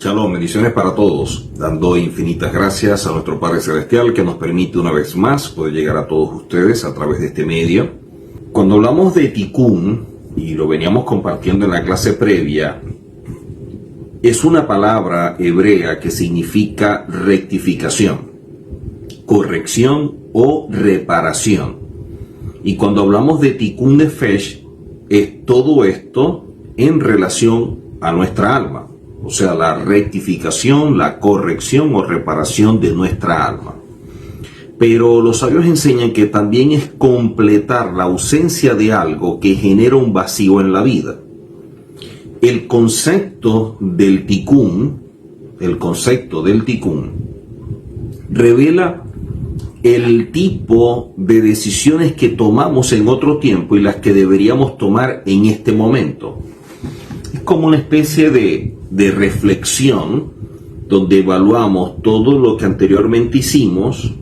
Shalom, bendiciones para todos, dando infinitas gracias a nuestro Padre Celestial que nos permite una vez más poder llegar a todos ustedes a través de este medio. Cuando hablamos de Tikkun, y lo veníamos compartiendo en la clase previa, es una palabra hebrea que significa rectificación, corrección o reparación. Y cuando hablamos de Tikkun Nefesh, es todo esto en relación a nuestra alma. O sea, la rectificación, la corrección o reparación de nuestra alma. Pero los sabios enseñan que también es completar la ausencia de algo que genera un vacío en la vida. El concepto del Tikkun revela el tipo de decisiones que tomamos en otro tiempo y las que deberíamos tomar en este momento. Es como una especie de reflexión donde evaluamos todo lo que anteriormente hicimos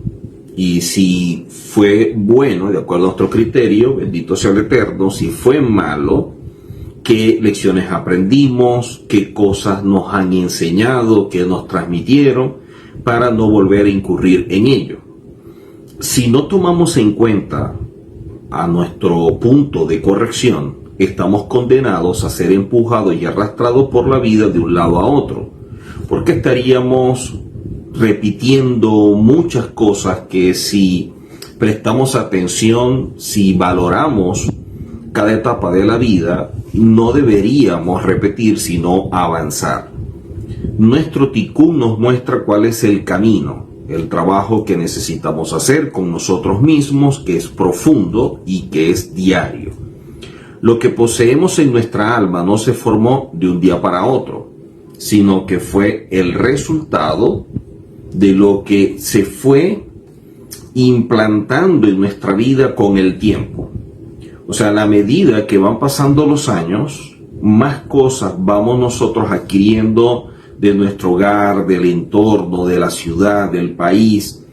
y si fue bueno de acuerdo a nuestro criterio, bendito sea el Eterno, si fue malo, qué lecciones aprendimos, qué cosas nos han enseñado, qué nos transmitieron, para no volver a incurrir en ello. Si no tomamos en cuenta a nuestro punto de corrección, estamos condenados a ser empujados y arrastrados por la vida de un lado a otro, porque estaríamos repitiendo muchas cosas que si prestamos atención, si valoramos cada etapa de la vida, no deberíamos repetir, sino avanzar. Nuestro Tikkun nos muestra cuál es el camino, el trabajo que necesitamos hacer con nosotros mismos, que es profundo y que es diario. Lo que poseemos en nuestra alma no se formó de un día para otro, sino que fue el resultado de lo que se fue implantando en nuestra vida con el tiempo. O sea, a la medida que van pasando los años, más cosas vamos nosotros adquiriendo de nuestro hogar, del entorno, de la ciudad, del país,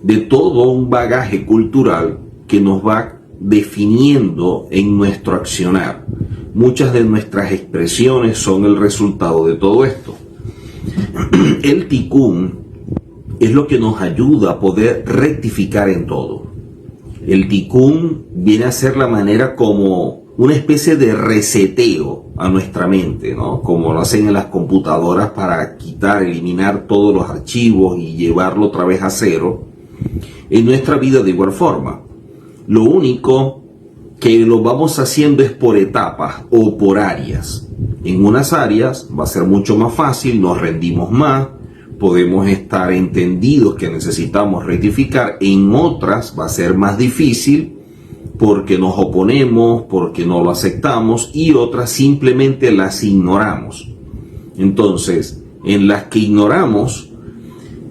de todo un bagaje cultural que nos va definiendo en nuestro accionar. Muchas de nuestras expresiones son el resultado de todo esto. El Tikkun es lo que nos ayuda a poder rectificar en todo. El Tikkun viene a ser la manera como una especie de reseteo a nuestra mente, ¿no? Como lo hacen en las computadoras para quitar, eliminar todos los archivos y llevarlo otra vez a cero. En nuestra vida de igual forma. Lo único que lo vamos haciendo es por etapas o por áreas. En unas áreas va a ser mucho más fácil, nos rendimos más, podemos estar entendidos que necesitamos rectificar. En otras va a ser más difícil porque nos oponemos, porque no lo aceptamos, y otras simplemente las ignoramos. Entonces, en las que ignoramos,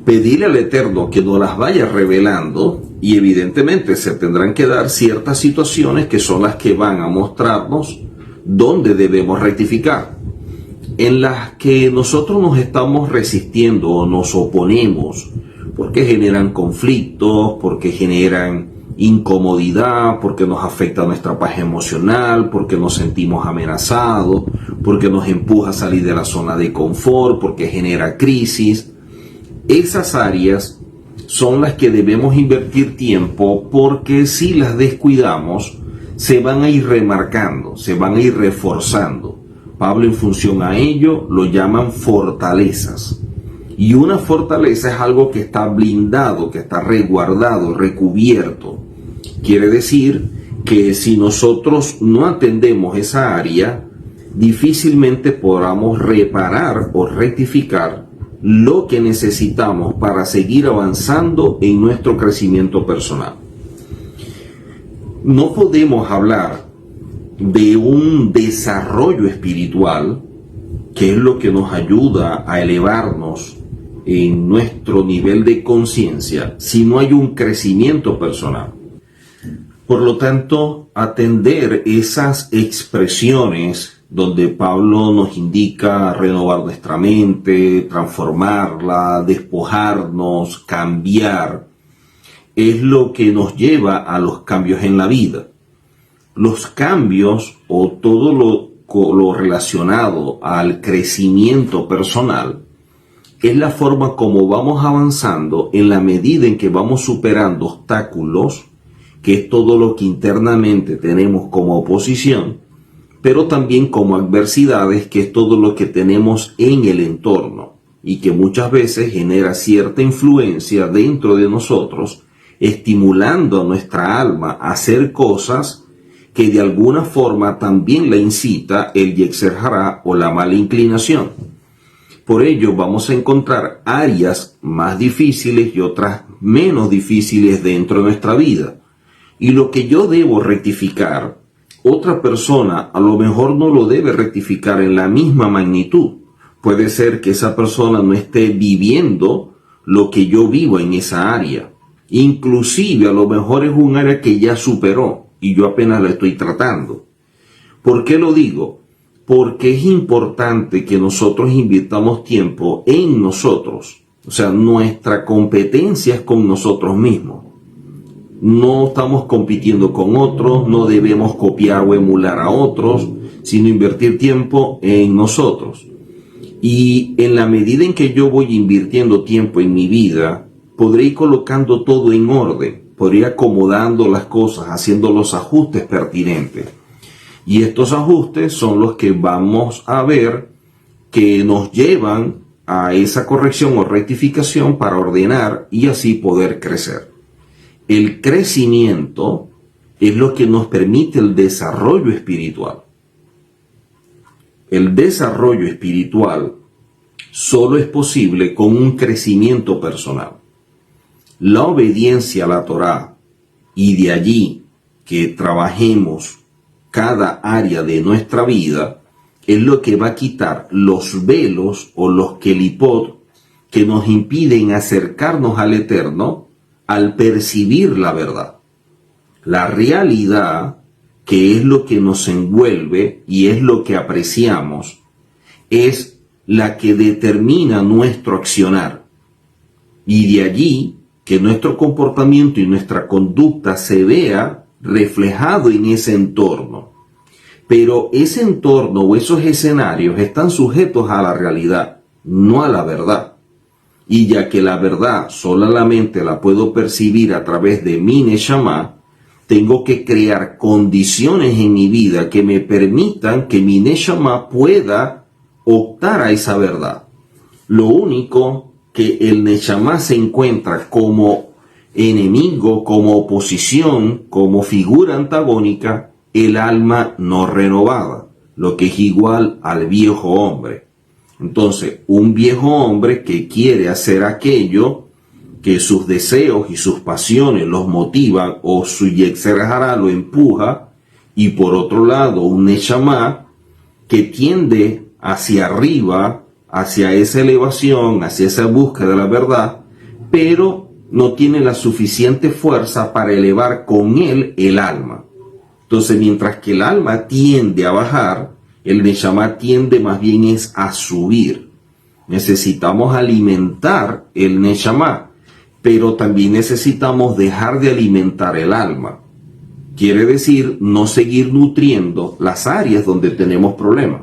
pedirle al Eterno que nos las vaya revelando, y evidentemente se tendrán que dar ciertas situaciones que son las que van a mostrarnos dónde debemos rectificar. En las que nosotros nos estamos resistiendo o nos oponemos, porque generan conflictos, porque generan incomodidad, porque nos afecta nuestra paz emocional, porque nos sentimos amenazados, porque nos empuja a salir de la zona de confort, porque genera crisis. Esas áreas son las que debemos invertir tiempo, porque si las descuidamos, se van a ir remarcando, se van a ir reforzando. Pablo, en función a ello, lo llaman fortalezas. Y una fortaleza es algo que está blindado, que está resguardado, recubierto. Quiere decir que si nosotros no atendemos esa área, difícilmente podamos reparar o rectificar lo que necesitamos para seguir avanzando en nuestro crecimiento personal. No podemos hablar de un desarrollo espiritual, que es lo que nos ayuda a elevarnos en nuestro nivel de conciencia, si no hay un crecimiento personal. Por lo tanto, atender esas expresiones donde Pablo nos indica renovar nuestra mente, transformarla, despojarnos, cambiar, es lo que nos lleva a los cambios en la vida. Los cambios o todo lo relacionado al crecimiento personal es la forma como vamos avanzando en la medida en que vamos superando obstáculos, que es todo lo que internamente tenemos como oposición, pero también como adversidades, que es todo lo que tenemos en el entorno y que muchas veces genera cierta influencia dentro de nosotros, estimulando a nuestra alma a hacer cosas que de alguna forma también la incita el Yetzer Hará o la mala inclinación. Por ello vamos a encontrar áreas más difíciles y otras menos difíciles dentro de nuestra vida. Y lo que yo debo rectificar, otra persona a lo mejor no lo debe rectificar en la misma magnitud. Puede ser que esa persona no esté viviendo lo que yo vivo en esa área. Inclusive a lo mejor es un área que ya superó y yo apenas la estoy tratando. ¿Por qué lo digo? Porque es importante que nosotros invirtamos tiempo en nosotros. O sea, nuestra competencia es con nosotros mismos. No estamos compitiendo con otros, no debemos copiar o emular a otros, sino invertir tiempo en nosotros. Y en la medida en que yo voy invirtiendo tiempo en mi vida, podré ir colocando todo en orden, podré ir acomodando las cosas, haciendo los ajustes pertinentes. Y estos ajustes son los que vamos a ver que nos llevan a esa corrección o rectificación para ordenar y así poder crecer. El crecimiento es lo que nos permite el desarrollo espiritual. El desarrollo espiritual solo es posible con un crecimiento personal. La obediencia a la Torá, y de allí que trabajemos cada área de nuestra vida, es lo que va a quitar los velos o los kelipot que nos impiden acercarnos al Eterno al percibir la verdad. La realidad, que es lo que nos envuelve y es lo que apreciamos, es la que determina nuestro accionar. Y de allí que nuestro comportamiento y nuestra conducta se vea reflejado en ese entorno. Pero ese entorno o esos escenarios están sujetos a la realidad, no a la verdad. Y ya que la verdad solamente la puedo percibir a través de mi Neshama, tengo que crear condiciones en mi vida que me permitan que mi Neshama pueda optar a esa verdad. Lo único que el Neshama se encuentra como enemigo, como oposición, como figura antagónica, el alma no renovada, lo que es igual al viejo hombre. Entonces, un viejo hombre que quiere hacer aquello que sus deseos y sus pasiones los motivan o su Yetzer Hará lo empuja, y por otro lado un Neshama que tiende hacia arriba, hacia esa elevación, hacia esa búsqueda de la verdad, pero no tiene la suficiente fuerza para elevar con él el alma. Entonces, mientras que el alma tiende a bajar, el Neshama tiende más bien es a subir. Necesitamos alimentar el Neshama, pero también necesitamos dejar de alimentar el alma. Quiere decir, no seguir nutriendo las áreas donde tenemos problemas.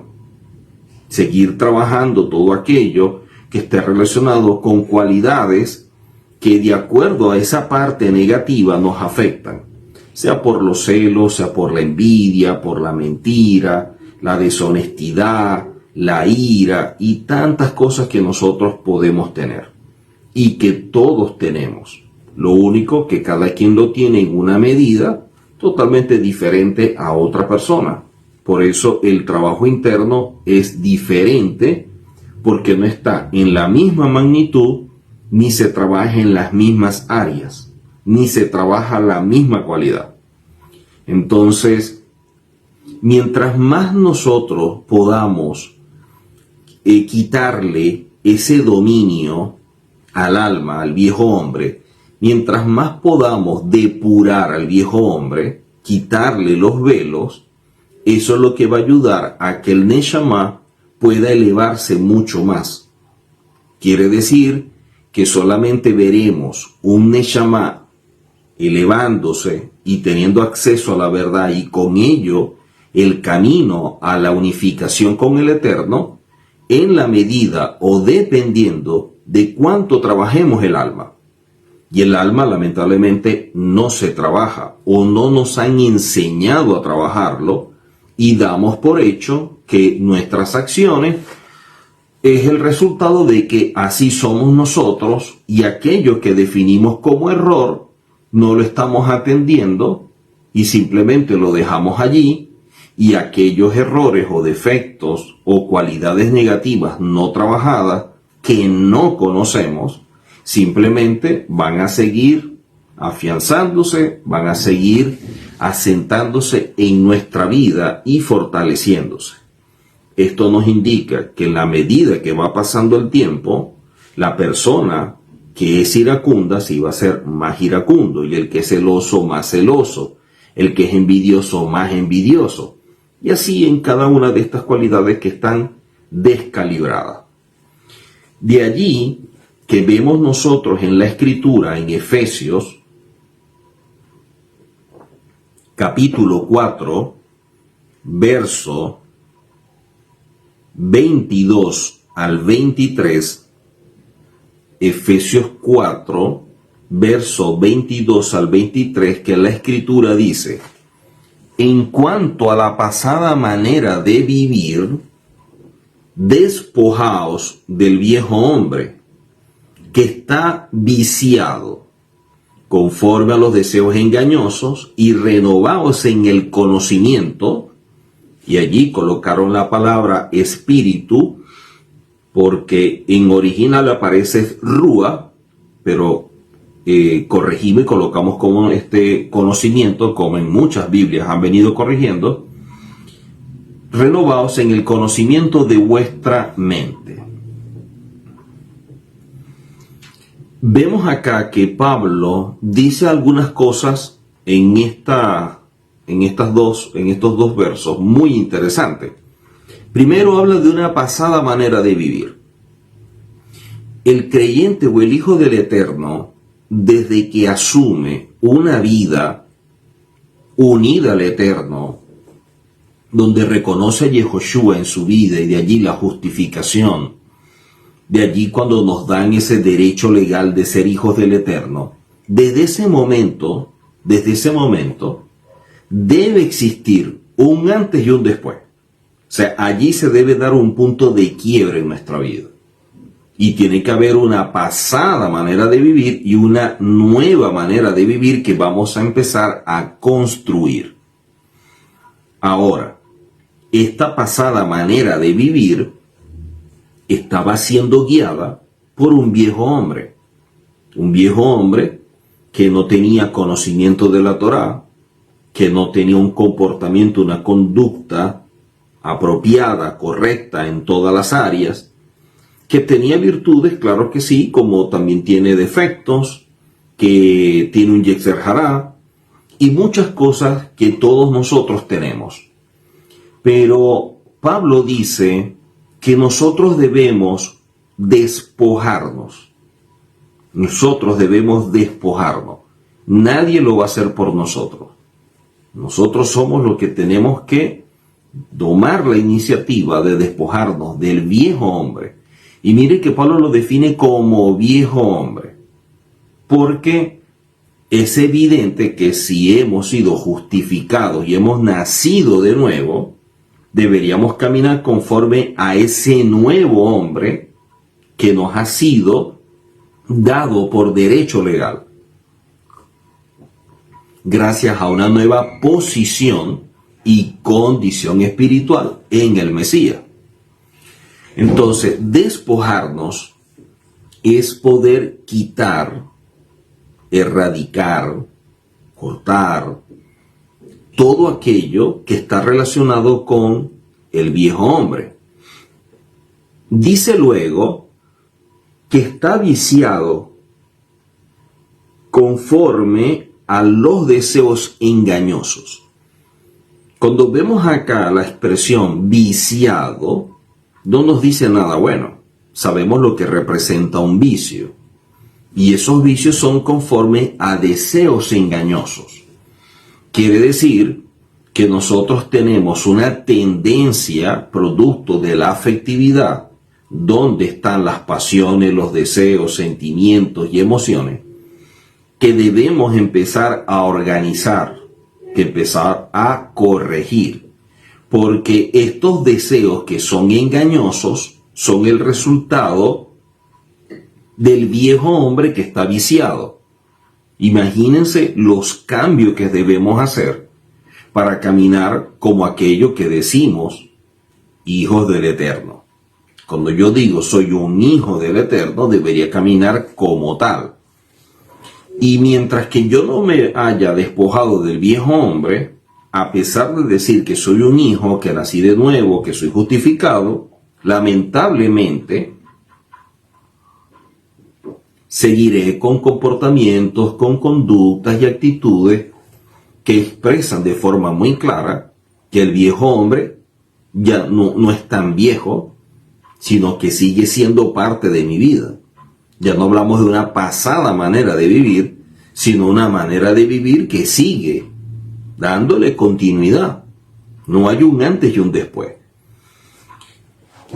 Seguir trabajando todo aquello que esté relacionado con cualidades que de acuerdo a esa parte negativa nos afectan. Sea por los celos, sea por la envidia, por la mentira, la deshonestidad, la ira y tantas cosas que nosotros podemos tener y que todos tenemos. Lo único que cada quien lo tiene en una medida totalmente diferente a otra persona. Por eso el trabajo interno es diferente, porque no está en la misma magnitud, ni se trabaja en las mismas áreas, ni se trabaja la misma cualidad. Entonces, mientras más nosotros podamos quitarle ese dominio al alma, al viejo hombre, mientras más podamos depurar al viejo hombre, quitarle los velos, eso es lo que va a ayudar a que el Neshama pueda elevarse mucho más. Quiere decir que solamente veremos un Neshama elevándose y teniendo acceso a la verdad y con ello el camino a la unificación con el Eterno en la medida o dependiendo de cuánto trabajemos el alma. Y el alma lamentablemente no se trabaja o no nos han enseñado a trabajarlo y damos por hecho que nuestras acciones es el resultado de que así somos nosotros y aquello que definimos como error no lo estamos atendiendo y simplemente lo dejamos allí, y aquellos errores o defectos o cualidades negativas no trabajadas que no conocemos simplemente van a seguir afianzándose, van a seguir asentándose en nuestra vida y fortaleciéndose. Esto nos indica que en la medida que va pasando el tiempo, la persona que es iracunda sí va a ser más iracundo, y el que es celoso más celoso, el que es envidioso más envidioso, y así en cada una de estas cualidades que están descalibradas. De allí que vemos nosotros en la Escritura, en Efesios, capítulo 4, verso 22 al 23, Efesios 4, verso 22 al 23, que la Escritura dice: en cuanto a la pasada manera de vivir, despojaos del viejo hombre, que está viciado conforme a los deseos engañosos, y renovaos en el conocimiento. Y allí colocaron la palabra espíritu, porque en original aparece rúa, pero corregimos y colocamos como este conocimiento, como en muchas Biblias han venido corrigiendo: renovaos en el conocimiento de vuestra mente. Vemos acá que Pablo dice algunas cosas en estos dos versos muy interesantes. Primero habla de una pasada manera de vivir. El creyente o el Hijo del Eterno, desde que asume una vida unida al Eterno, donde reconoce a Yehoshua en su vida, y de allí la justificación, de allí cuando nos dan ese derecho legal de ser hijos del Eterno, desde ese momento debe existir un antes y un después. O sea, allí se debe dar un punto de quiebre en nuestra vida. Y tiene que haber una pasada manera de vivir y una nueva manera de vivir que vamos a empezar a construir. Ahora, esta pasada manera de vivir estaba siendo guiada por un viejo hombre que no tenía conocimiento de la Torá, que no tenía un comportamiento, una conducta apropiada, correcta en todas las áreas, que tenía virtudes, claro que sí, como también tiene defectos, que tiene un Yetzer Hará y muchas cosas que todos nosotros tenemos. Pero Pablo dice que nosotros debemos despojarnos. Nosotros debemos despojarnos. Nadie lo va a hacer por nosotros. Nosotros somos los que tenemos que tomar la iniciativa de despojarnos del viejo hombre. Y mire que Pablo lo define como viejo hombre, porque es evidente que si hemos sido justificados y hemos nacido de nuevo, deberíamos caminar conforme a ese nuevo hombre que nos ha sido dado por derecho legal, gracias a una nueva posición y condición espiritual en el Mesías. Entonces, despojarnos es poder quitar, erradicar, cortar todo aquello que está relacionado con el viejo hombre. Dice luego que está viciado conforme a los deseos engañosos. Cuando vemos acá la expresión viciado, no nos dice nada bueno. Sabemos lo que representa un vicio. Y esos vicios son conforme a deseos engañosos. Quiere decir que nosotros tenemos una tendencia, producto de la afectividad, donde están las pasiones, los deseos, sentimientos y emociones, que debemos empezar a organizar, que empezar a corregir, porque estos deseos que son engañosos son el resultado del viejo hombre que está viciado. Imagínense los cambios que debemos hacer para caminar como aquello que decimos, hijos del Eterno. Cuando yo digo soy un hijo del Eterno, debería caminar como tal. Y mientras que yo no me haya despojado del viejo hombre, a pesar de decir que soy un hijo, que nací de nuevo, que soy justificado, lamentablemente seguiré con comportamientos, con conductas y actitudes que expresan de forma muy clara que el viejo hombre ya no es tan viejo, sino que sigue siendo parte de mi vida. Ya no hablamos de una pasada manera de vivir, sino una manera de vivir que sigue dándole continuidad. No hay un antes y un después.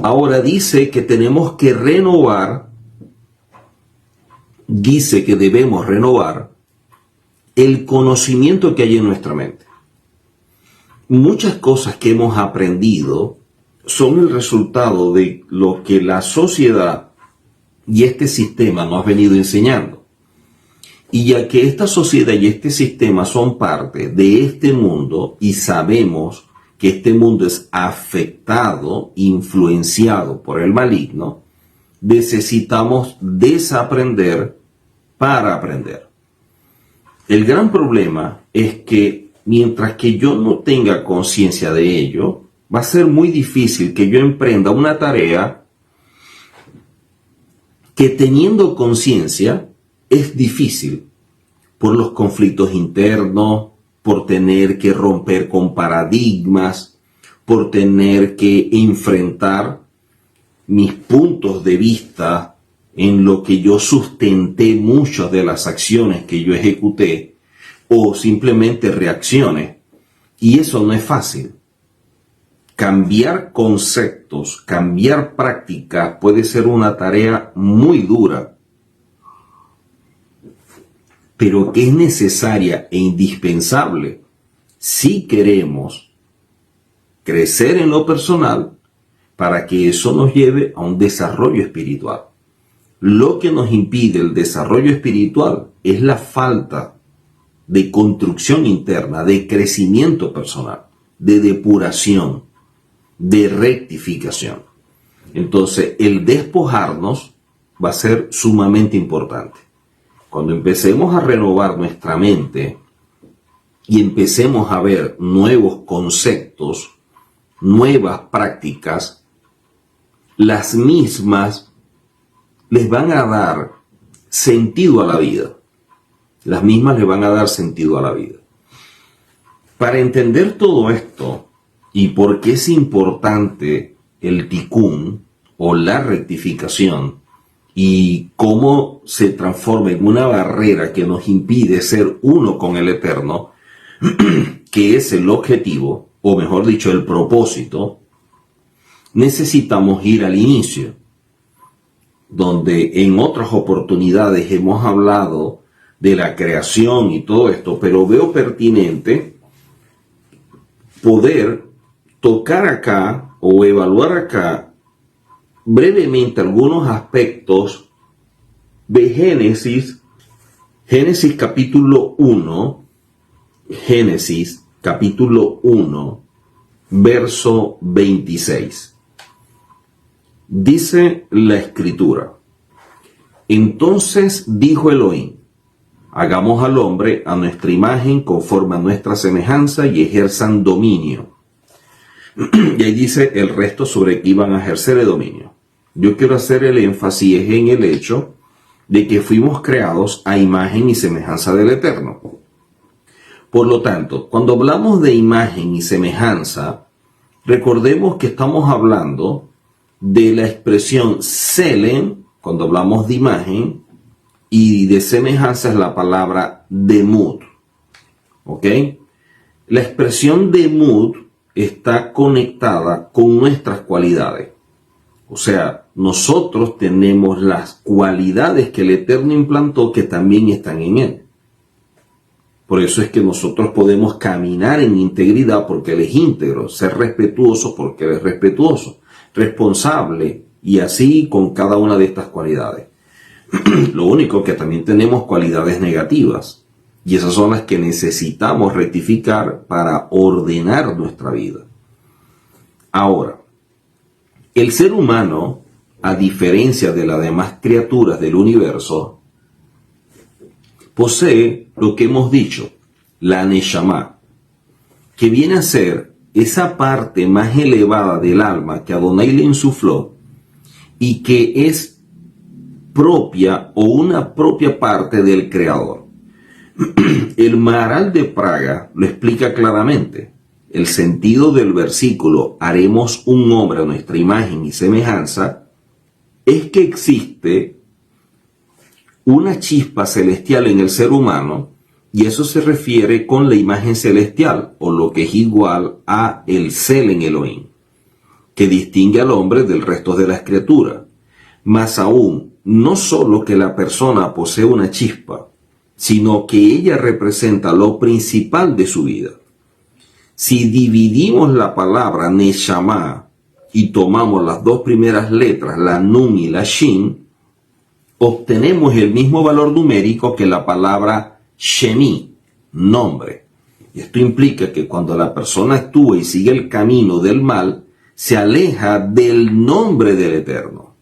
Ahora dice que tenemos que renovar, dice que debemos renovar el conocimiento que hay en nuestra mente. Muchas cosas que hemos aprendido son el resultado de lo que la sociedad y este sistema nos ha venido enseñando. Y ya que esta sociedad y este sistema son parte de este mundo y sabemos que este mundo es afectado, influenciado por el maligno, necesitamos desaprender para aprender. El gran problema es que mientras que yo no tenga conciencia de ello, va a ser muy difícil que yo emprenda una tarea que teniendo conciencia es difícil por los conflictos internos, por tener que romper con paradigmas, por tener que enfrentar mis puntos de vista en lo que yo sustenté muchas de las acciones que yo ejecuté o simplemente reacciones. Y eso no es fácil. Cambiar conceptos, cambiar prácticas puede ser una tarea muy dura, pero que es necesaria e indispensable si queremos crecer en lo personal para que eso nos lleve a un desarrollo espiritual. Lo que nos impide el desarrollo espiritual es la falta de construcción interna, de crecimiento personal, de depuración, de rectificación. Entonces, el despojarnos va a ser sumamente importante. Cuando empecemos a renovar nuestra mente y empecemos a ver nuevos conceptos, nuevas prácticas, las mismas les van a dar sentido a la vida. Las mismas le van a dar sentido a la vida. Para entender todo esto y por qué es importante el tikkun o la rectificación y cómo se transforma en una barrera que nos impide ser uno con el Eterno, que es el objetivo, o mejor dicho, el propósito, necesitamos ir al inicio, donde en otras oportunidades hemos hablado de la creación y todo esto, pero veo pertinente poder tocar acá o evaluar acá brevemente algunos aspectos de Génesis capítulo 1, Génesis capítulo 1, verso 26. Dice la escritura: entonces dijo Elohim, hagamos al hombre a nuestra imagen, conforme a nuestra semejanza, y ejerzan dominio. Y ahí dice el resto sobre que iban a ejercer el dominio. Yo quiero hacer el énfasis en el hecho de que fuimos creados a imagen y semejanza del Eterno. Por lo tanto, cuando hablamos de imagen y semejanza, recordemos que estamos hablando de la expresión selen, cuando hablamos de imagen, y de semejanza es la palabra demut. ¿Ok? La expresión demut está conectada con nuestras cualidades. O sea, nosotros tenemos las cualidades que el Eterno implantó que también están en Él. Por eso es que nosotros podemos caminar en integridad porque Él es íntegro, ser respetuoso porque Él es respetuoso, responsable y así con cada una de estas cualidades. Lo único que también tenemos cualidades negativas y esas son las que necesitamos rectificar para ordenar nuestra vida. Ahora, el ser humano, a diferencia de las demás criaturas del universo, posee lo que hemos dicho, la Neshama, que viene a ser esa parte más elevada del alma que Adonai le insufló y que es propia o una propia parte del Creador. El Maharal de Praga lo explica claramente. El sentido del versículo, haremos un hombre a nuestra imagen y semejanza, es que existe una chispa celestial en el ser humano y eso se refiere con la imagen celestial o lo que es igual a el Selen Elohim, que distingue al hombre del resto de las criaturas. Más aún, no solo que la persona posee una chispa, sino que ella representa lo principal de su vida. Si dividimos la palabra Neshama y tomamos las dos primeras letras, la Nun y la Shin, obtenemos el mismo valor numérico que la palabra Shemi, nombre. Y esto implica que cuando la persona actúa y sigue el camino del mal, se aleja del nombre del Eterno.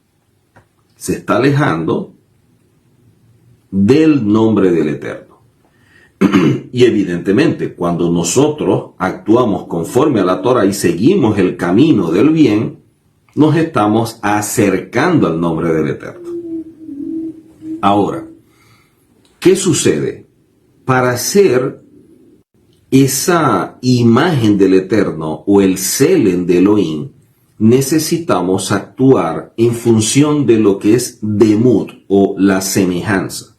Se está alejando del nombre del Eterno. Y evidentemente, cuando nosotros actuamos conforme a la Torah y seguimos el camino del bien, nos estamos acercando al nombre del Eterno. Ahora, ¿qué sucede? Para hacer esa imagen del Eterno o el Selen de Elohim, necesitamos actuar en función de lo que es Demut o la semejanza.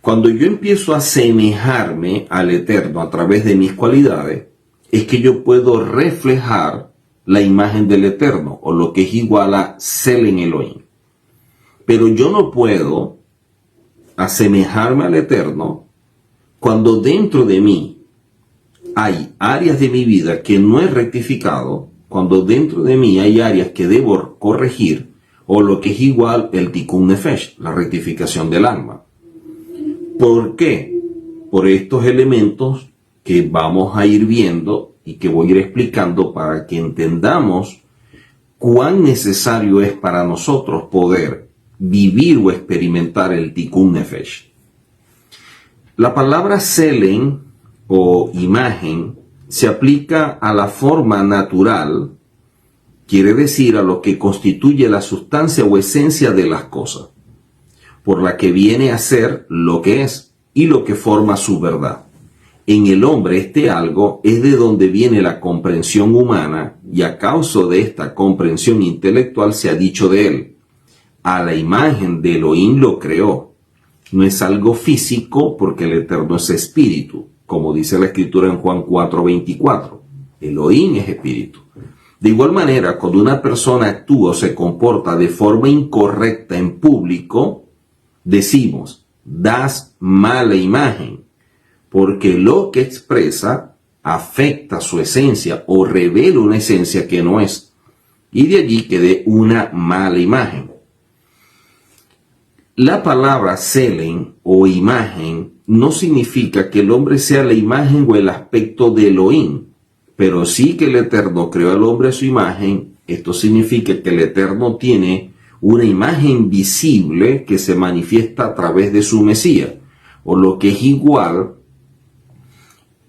Cuando yo empiezo a asemejarme al Eterno a través de mis cualidades, es que yo puedo reflejar la imagen del Eterno, o lo que es igual a Selen Elohim. Pero yo no puedo asemejarme al Eterno cuando dentro de mí hay áreas de mi vida que no he rectificado, cuando dentro de mí hay áreas que debo corregir, o lo que es igual el Tikkun Nefesh, la rectificación del alma. ¿Por qué? Por estos elementos que vamos a ir viendo y que voy a ir explicando para que entendamos cuán necesario es para nosotros poder vivir o experimentar el Tikkun Nefesh. La palabra Selen o imagen se aplica a la forma natural, quiere decir a lo que constituye la sustancia o esencia de las cosas, por la que viene a ser lo que es y lo que forma su verdad. En el hombre este algo es de donde viene la comprensión humana y a causa de esta comprensión intelectual se ha dicho de él, a la imagen de Elohim lo creó. No es algo físico porque el Eterno es espíritu, como dice la Escritura en Juan 4:24. Elohim es espíritu. De igual manera, cuando una persona actúa o se comporta de forma incorrecta en público, decimos, das mala imagen, porque lo que expresa afecta su esencia o revela una esencia que no es. Y de allí que dé una mala imagen. La palabra Selen o imagen no significa que el hombre sea la imagen o el aspecto de Elohim, pero sí que el Eterno creó al hombre a su imagen. Esto significa que el Eterno tiene una imagen visible que se manifiesta a través de su Mesías, o lo que es igual,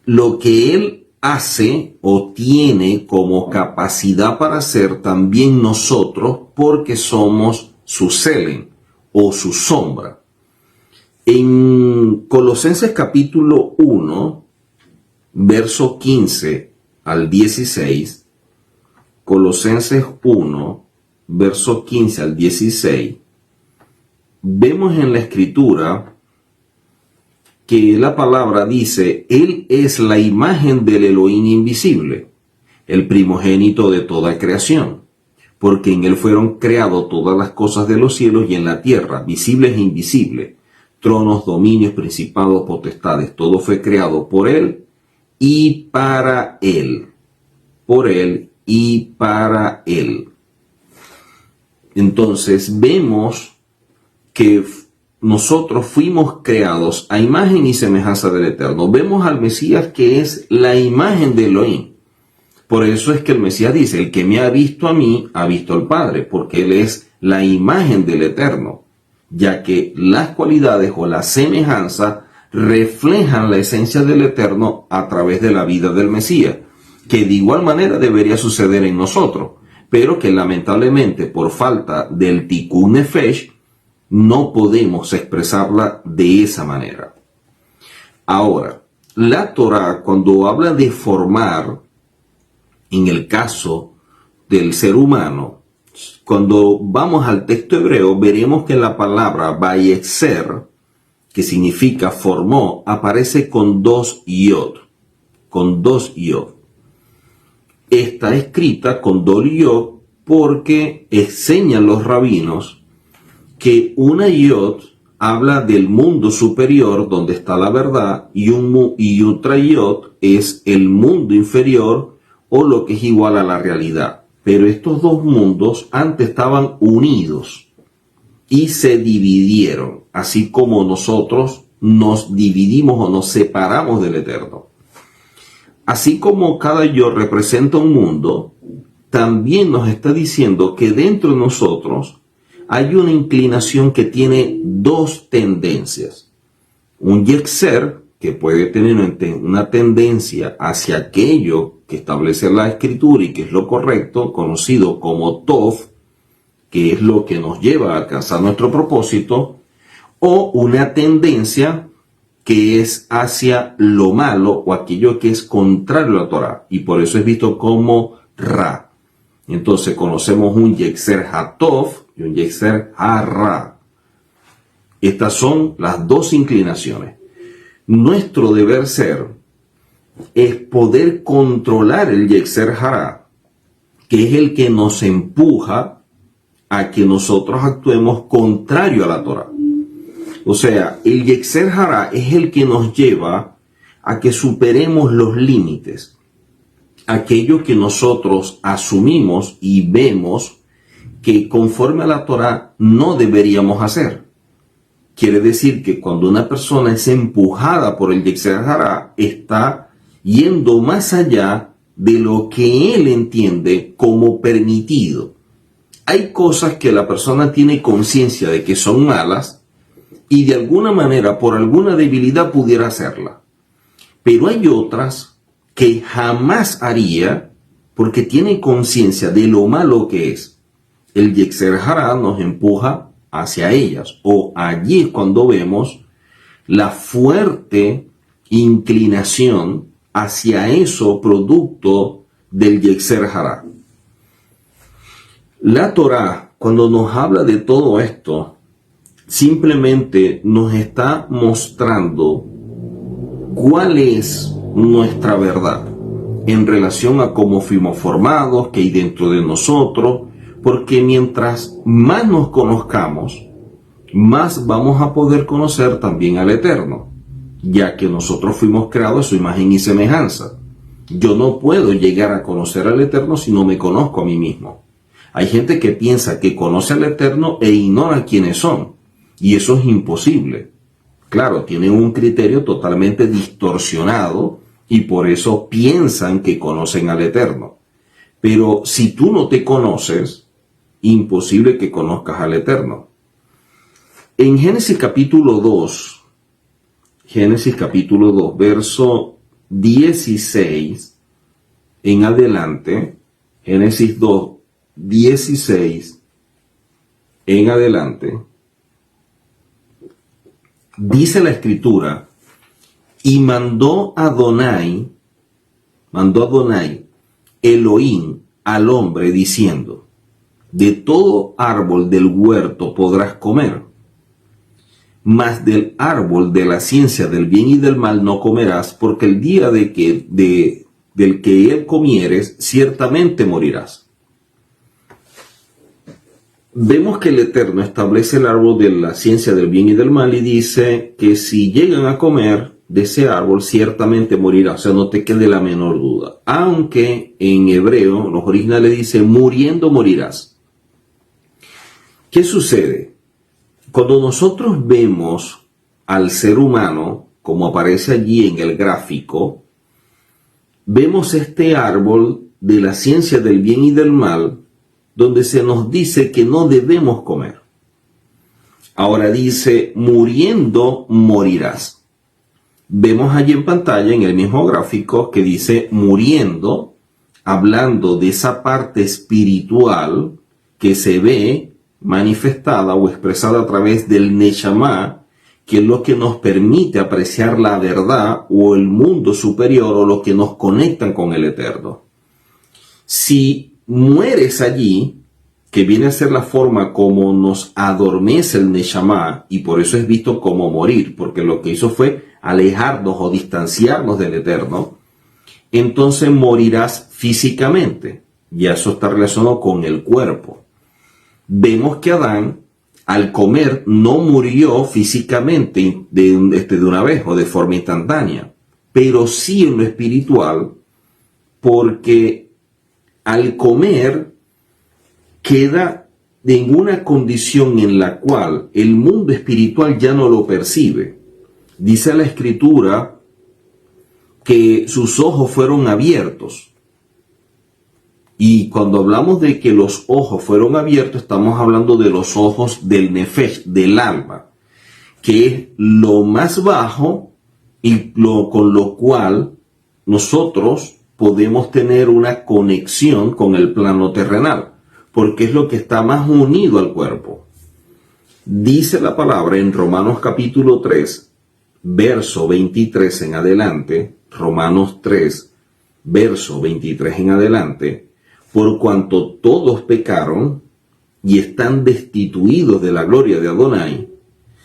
lo que él hace o tiene como capacidad para hacer también nosotros, porque somos su Selen o su sombra. En Colosenses capítulo 1, verso 15 al 16, Colosenses 1, verso 15 al 16, vemos en la Escritura que la palabra dice, Él es la imagen del Elohim invisible, el primogénito de toda creación, porque en él fueron creadas todas las cosas de los cielos y en la tierra, visibles e invisibles, tronos, dominios, principados, potestades, todo fue creado por él y para él, por él y para él. Entonces vemos que nosotros fuimos creados a imagen y semejanza del Eterno. Vemos al Mesías que es la imagen de Elohim. Por eso es que el Mesías dice, el que me ha visto a mí, ha visto al Padre, porque él es la imagen del Eterno, ya que las cualidades o la semejanza reflejan la esencia del Eterno a través de la vida del Mesías, que de igual manera debería suceder en nosotros, pero que lamentablemente por falta del Tikkun Nefesh no podemos expresarla de esa manera. Ahora, la Torah, cuando habla de formar, en el caso del ser humano, cuando vamos al texto hebreo, veremos que la palabra Vayetzer, que significa formó, aparece con dos yod, Está escrita con doble yod porque enseñan los rabinos que una yod habla del mundo superior donde está la verdad y otra yod es el mundo inferior o lo que es igual a la realidad. Pero estos dos mundos antes estaban unidos y se dividieron, así como nosotros nos dividimos o nos separamos del Eterno. Así como cada yo representa un mundo, también nos está diciendo que dentro de nosotros hay una inclinación que tiene dos tendencias. Un Yetzer, que puede tener una tendencia hacia aquello que establece la Escritura y que es lo correcto, conocido como Tov, que es lo que nos lleva a alcanzar nuestro propósito, o una tendencia que es hacia lo malo o aquello que es contrario a la Torah, y por eso es visto como Ra. Entonces conocemos un Yetzer HaTov y un Yetzer HaRa. Estas son las dos inclinaciones. Nuestro deber ser es poder controlar el Yetzer Hara, que es el que nos empuja a que nosotros actuemos contrario a la Torah. O sea, el Yetzer Hara es el que nos lleva a que superemos los límites, aquello que nosotros asumimos y vemos que conforme a la Torah no deberíamos hacer. Quiere decir que cuando una persona es empujada por el Yetzer Hara, está yendo más allá de lo que él entiende como permitido. Hay cosas que la persona tiene conciencia de que son malas y de alguna manera, por alguna debilidad, pudiera hacerla. Pero hay otras que jamás haría porque tiene conciencia de lo malo que es. El Yetzer Hara nos empuja hacia ellas, o allí es cuando vemos la fuerte inclinación hacia eso producto del Yetzer Hara. La Torah, cuando nos habla de todo esto, simplemente nos está mostrando cuál es nuestra verdad en relación a cómo fuimos formados, qué hay dentro de nosotros, porque mientras más nos conozcamos, más vamos a poder conocer también al Eterno, ya que nosotros fuimos creados a su imagen y semejanza. Yo no puedo llegar a conocer al Eterno si no me conozco a mí mismo. Hay gente que piensa que conoce al Eterno e ignora quiénes son, y eso es imposible. Claro, tienen un criterio totalmente distorsionado y por eso piensan que conocen al Eterno. Pero si tú no te conoces, imposible que conozcas al Eterno. En Génesis capítulo 2, verso 16 en adelante, Génesis 2, 16 en adelante, dice la Escritura, y mandó Adonai, Elohim, al hombre, diciendo, de todo árbol del huerto podrás comer, mas del árbol de la ciencia del bien y del mal no comerás, porque el día del que él comieres, ciertamente morirás. vemos que el Eterno establece el árbol de la ciencia del bien y del mal y dice que si llegan a comer de ese árbol ciertamente morirá, o sea, no te quede la menor duda. Aunque en hebreo, los originales dice muriendo morirás. ¿Qué sucede? Cuando nosotros vemos al ser humano, como aparece allí en el gráfico, vemos este árbol de la ciencia del bien y del mal, donde se nos dice que no debemos comer. Ahora dice, muriendo morirás. Vemos allí en pantalla, en el mismo gráfico, que dice muriendo, hablando de esa parte espiritual que se ve manifestada o expresada a través del Neshama, que es lo que nos permite apreciar la verdad o el mundo superior o lo que nos conectan con el Eterno. Si mueres allí, que viene a ser la forma como nos adormece el Neshama, y por eso es visto como morir, porque lo que hizo fue alejarnos o distanciarnos del Eterno, entonces morirás físicamente. Ya eso está relacionado con el cuerpo. Vemos que Adán, al comer, no murió físicamente de una vez o de forma instantánea, pero sí en lo espiritual, porque al comer queda en una condición en la cual el mundo espiritual ya no lo percibe. Dice la Escritura que sus ojos fueron abiertos. Y cuando hablamos de que los ojos fueron abiertos, estamos hablando de los ojos del Nefesh, del alma, que es lo más bajo y con lo cual nosotros podemos tener una conexión con el plano terrenal, porque es lo que está más unido al cuerpo. Dice la palabra en Romanos capítulo 3, verso 23 en adelante, Romanos 3, verso 23 en adelante, por cuanto todos pecaron y están destituidos de la gloria de Adonai,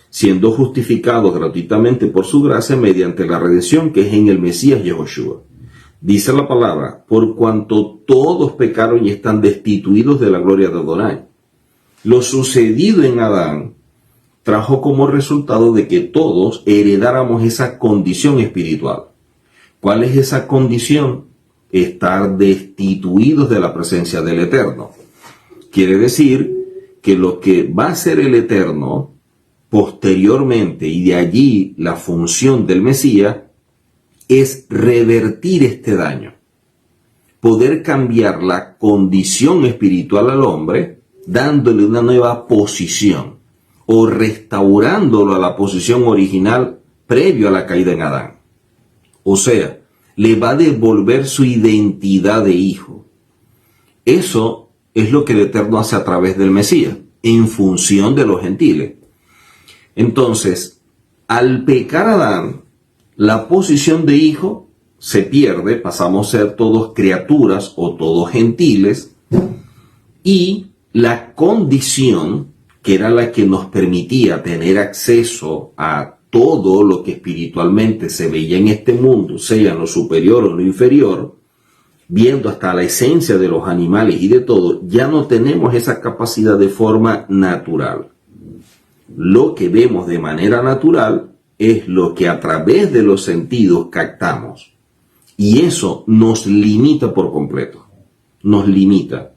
siendo justificados gratuitamente por su gracia mediante la redención que es en el Mesías Yehoshua. Dice la palabra, por cuanto todos pecaron y están destituidos de la gloria de Adonai. Lo sucedido en Adán trajo como resultado de que todos heredáramos esa condición espiritual. ¿Cuál es esa condición? Estar destituidos de la presencia del Eterno. Quiere decir que lo que va a ser el Eterno posteriormente, y de allí la función del Mesías, es revertir este daño, poder cambiar la condición espiritual al hombre, dándole una nueva posición, o restaurándolo a la posición original previo a la caída en Adán. O sea, le va a devolver su identidad de hijo. Eso es lo que el Eterno hace a través del Mesías, en función de los gentiles. Entonces, al pecar Adán, la posición de hijo se pierde, pasamos a ser todos criaturas o todos gentiles, y la condición, que era la que nos permitía tener acceso a todo lo que espiritualmente se veía en este mundo, sea en lo superior o en lo inferior, viendo hasta la esencia de los animales y de todo, ya no tenemos esa capacidad de forma natural. Lo que vemos de manera natural es lo que a través de los sentidos captamos. Y eso nos limita por completo. Nos limita.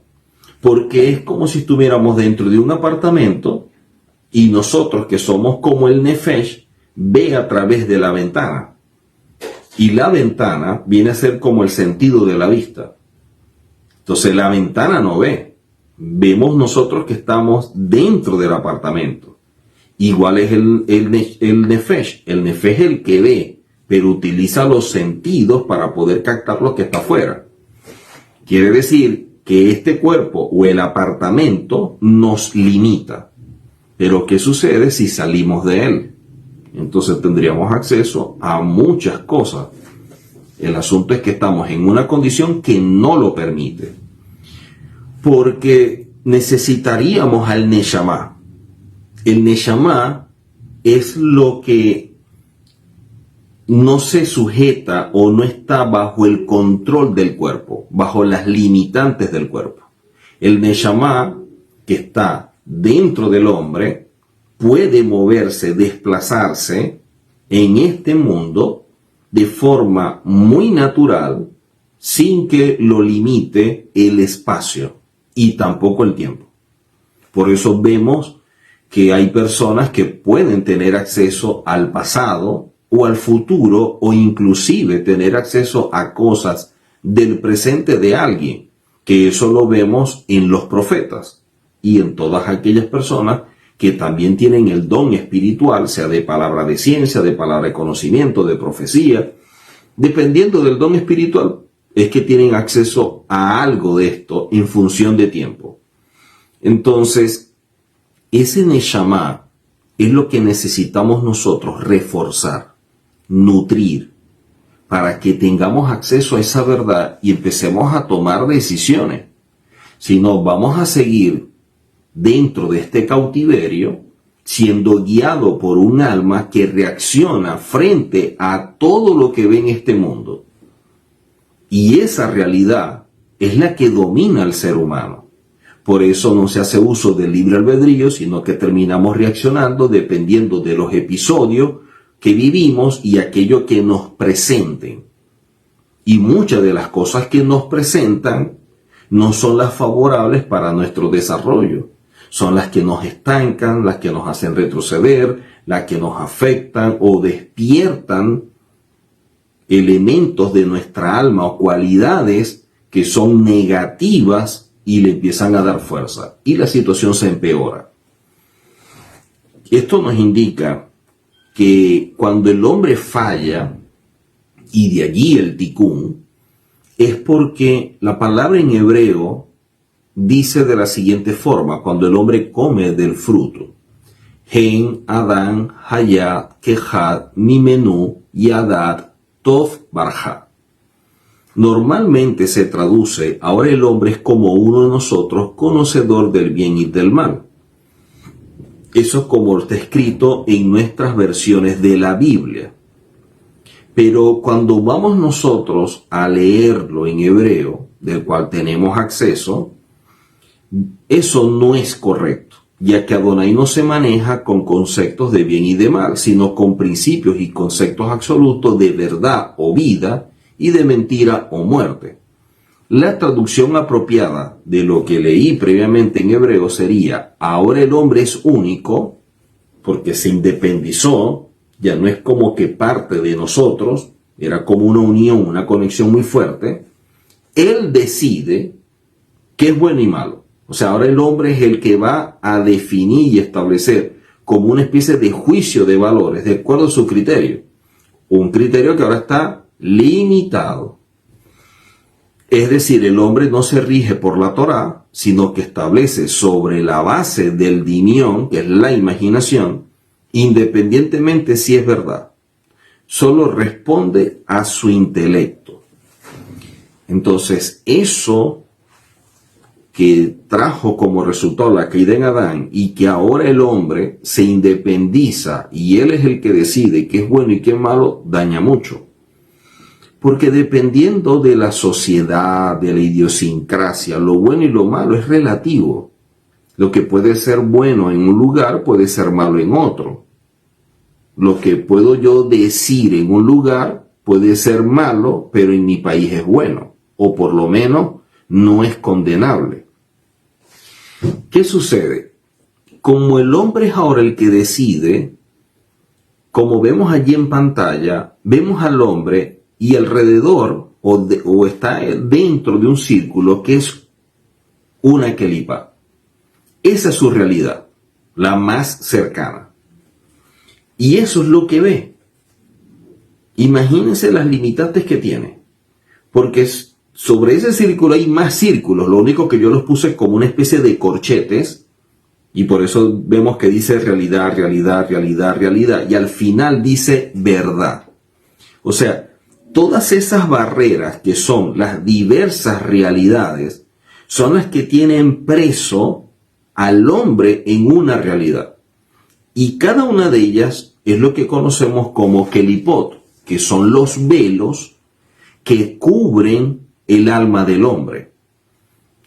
Porque es como si estuviéramos dentro de un apartamento y nosotros, que somos como el Nefesh, ve a través de la ventana. Y la ventana viene a ser como el sentido de la vista. Entonces la ventana no ve. Vemos nosotros que estamos dentro del apartamento. Igual es el Nefesh. El Nefesh es el que ve, pero utiliza los sentidos para poder captar lo que está afuera. Quiere decir que este cuerpo o el apartamento nos limita. Pero ¿qué sucede si salimos de él? Entonces tendríamos acceso a muchas cosas. El asunto es que estamos en una condición que no lo permite. Porque necesitaríamos al Neshama. El Neshama es lo que no se sujeta o no está bajo el control del cuerpo, bajo las limitantes del cuerpo. El Neshama, que está dentro del hombre puede moverse, desplazarse en este mundo de forma muy natural, sin que lo limite el espacio y tampoco el tiempo. Por eso vemos que hay personas que pueden tener acceso al pasado o al futuro, o inclusive tener acceso a cosas del presente de alguien, que eso lo vemos en los profetas y en todas aquellas personas que también tienen el don espiritual, sea de palabra de ciencia, de palabra de conocimiento, de profecía. Dependiendo del don espiritual, es que tienen acceso a algo de esto en función de tiempo. Entonces, ese Neshama es lo que necesitamos nosotros reforzar, nutrir, para que tengamos acceso a esa verdad y empecemos a tomar decisiones. Si no, vamos a seguir dentro de este cautiverio, siendo guiado por un alma que reacciona frente a todo lo que ve en este mundo. Y esa realidad es la que domina al ser humano. Por eso no se hace uso del libre albedrío, sino que terminamos reaccionando dependiendo de los episodios que vivimos y aquello que nos presenten. Y muchas de las cosas que nos presentan no son las favorables para nuestro desarrollo. Son las que nos estancan, las que nos hacen retroceder, las que nos afectan o despiertan elementos de nuestra alma o cualidades que son negativas y le empiezan a dar fuerza. Y la situación se empeora. Esto nos indica que cuando el hombre falla, y de allí el tikkun, es porque la palabra en hebreo dice de la siguiente forma, cuando el hombre come del fruto: Hen Adán Hayat Kehad Mimenu Yadat Tov Barja. Normalmente se traduce: ahora el hombre es como uno de nosotros, conocedor del bien y del mal. Eso es como está escrito en nuestras versiones de la Biblia. Pero cuando vamos nosotros a leerlo en hebreo, del cual tenemos acceso, eso no es correcto, ya que Adonai no se maneja con conceptos de bien y de mal, sino con principios y conceptos absolutos de verdad o vida y de mentira o muerte. La traducción apropiada de lo que leí previamente en hebreo sería: ahora el hombre es único, porque se independizó, ya no es como que parte de nosotros, era como una unión, una conexión muy fuerte. Él decide qué es bueno y malo. O sea, ahora el hombre es el que va a definir y establecer como una especie de juicio de valores de acuerdo a su criterio. Un criterio que ahora está limitado. Es decir, el hombre no se rige por la Torá, sino que establece sobre la base del dimión, que es la imaginación, independientemente si es verdad. Solo responde a su intelecto. Entonces, eso que trajo como resultado la caída en Adán, y que ahora el hombre se independiza y él es el que decide qué es bueno y qué es malo, daña mucho. Porque dependiendo de la sociedad, de la idiosincrasia, lo bueno y lo malo es relativo. Lo que puede ser bueno en un lugar puede ser malo en otro. Lo que puedo yo decir en un lugar puede ser malo, pero en mi país es bueno. O por lo menos no es condenable. ¿Qué sucede? Como el hombre es ahora el que decide, como vemos allí en pantalla, vemos al hombre y alrededor o está dentro de un círculo que es una kelipa. Esa es su realidad, la más cercana. Y eso es lo que ve. Imagínense las limitantes que tiene. Porque sobre ese círculo hay más círculos. Lo único que yo los puse como una especie de corchetes. Y por eso vemos que dice realidad, realidad, realidad, realidad. Y al final dice verdad. O sea, todas esas barreras que son las diversas realidades son las que tienen preso al hombre en una realidad. Y cada una de ellas es lo que conocemos como kelipot, que son los velos que cubren el alma del hombre.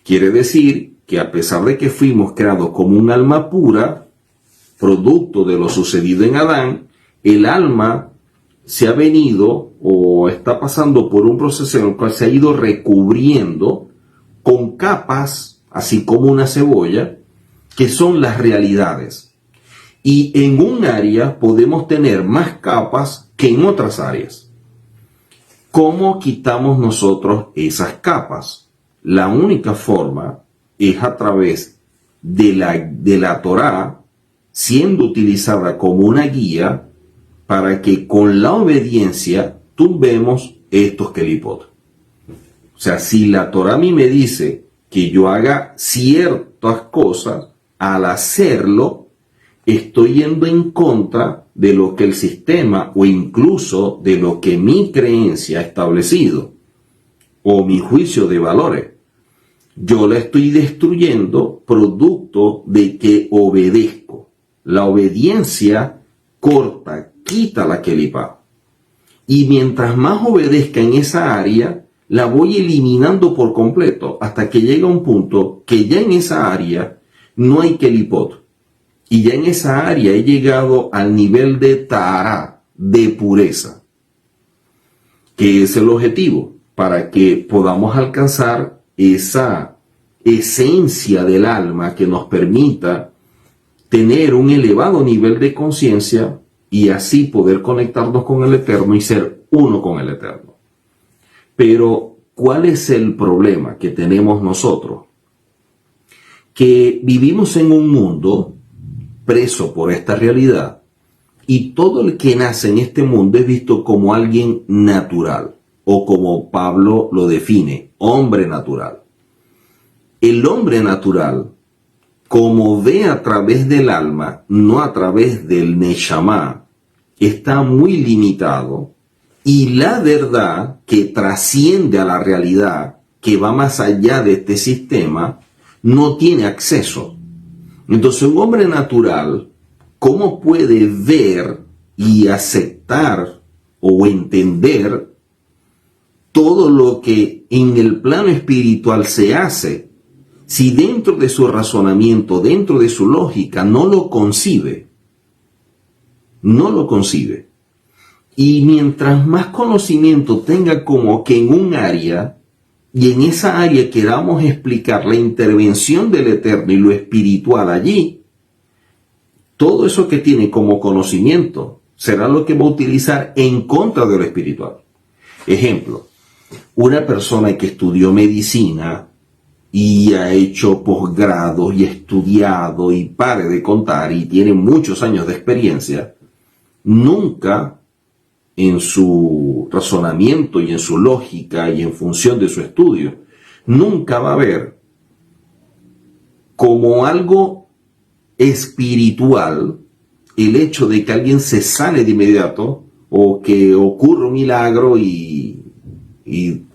Quiere decir que a pesar de que fuimos creados como un alma pura, producto de lo sucedido en Adán, el alma se ha venido o está pasando por un proceso en el cual se ha ido recubriendo con capas, así como una cebolla, que son las realidades. Y en un área podemos tener más capas que en otras áreas. ¿Cómo quitamos nosotros esas capas? La única forma es a través de la Torá, siendo utilizada como una guía para que con la obediencia tumbemos estos kelipot. O sea, si la Torá a mí me dice que yo haga ciertas cosas, al hacerlo, estoy yendo en contra de lo que el sistema o incluso de lo que mi creencia ha establecido o mi juicio de valores. Yo la estoy destruyendo producto de que obedezco. La obediencia corta, quita la kelipá. Y mientras más obedezca en esa área, la voy eliminando por completo hasta que llega un punto que ya en esa área no hay kelipot. Y ya en esa área he llegado al nivel de Tahara, de pureza, que es el objetivo para que podamos alcanzar esa esencia del alma que nos permita tener un elevado nivel de conciencia y así poder conectarnos con el Eterno y ser uno con el Eterno. Pero, ¿cuál es el problema que tenemos nosotros? Que vivimos en un mundo preso por esta realidad y todo el que nace en este mundo es visto como alguien natural o como Pablo lo define, hombre natural. El hombre natural, como ve a través del alma, no a través del neshama, está muy limitado y la verdad que trasciende a la realidad, que va más allá de este sistema, no tiene acceso. Entonces un hombre natural, ¿cómo puede ver y aceptar o entender todo lo que en el plano espiritual se hace si dentro de su razonamiento, dentro de su lógica, no lo concibe? No lo concibe. Y mientras más conocimiento tenga como que en un área, y en esa área queramos explicar la intervención del Eterno y lo espiritual allí, todo eso que tiene como conocimiento será lo que va a utilizar en contra de lo espiritual. Ejemplo, una persona que estudió medicina y ha hecho posgrado y estudiado y pare de contar y tiene muchos años de experiencia, nunca en su razonamiento y en su lógica y en función de su estudio, nunca va a ver como algo espiritual el hecho de que alguien se sane de inmediato o que ocurre un milagro y